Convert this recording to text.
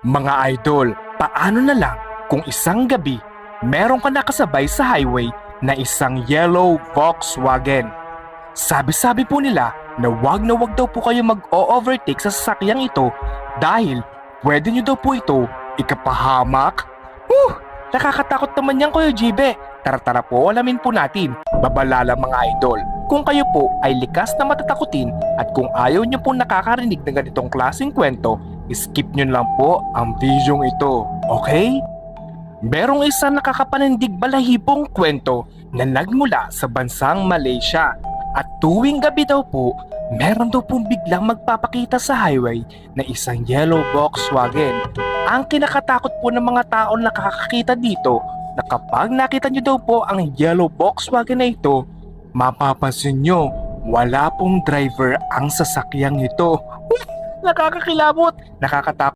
Mga idol, paano na lang kung isang gabi meron ka nakasabay sa highway na isang yellow Volkswagen? Sabi-sabi po nila na wag daw po kayo mag-o-overtake sa sasakyang ito dahil pwede nyo daw po ito ikapahamak. Nakakatakot naman yan, Kuya Jibe. Tara po, alamin po natin. Babalala mga idol. Kung kayo po ay likas na matatakutin at kung ayaw nyo po nakakarinig ng ganitong klaseng kwento, skip nyo lang po ang videong ito. Okay? Merong isang nakakapanindig balahibong kwento na nagmula sa bansang Malaysia. At tuwing gabi daw po, meron daw pong biglang magpapakita sa highway na isang yellow Volkswagen. Ang kinakatakot po ng mga taong nakakakita dito na kapag nakita nyo daw po ang yellow Volkswagen na ito, mapapansin nyo, wala pong driver ang sasakyang ito. Nakakakilabot, nakakatakot.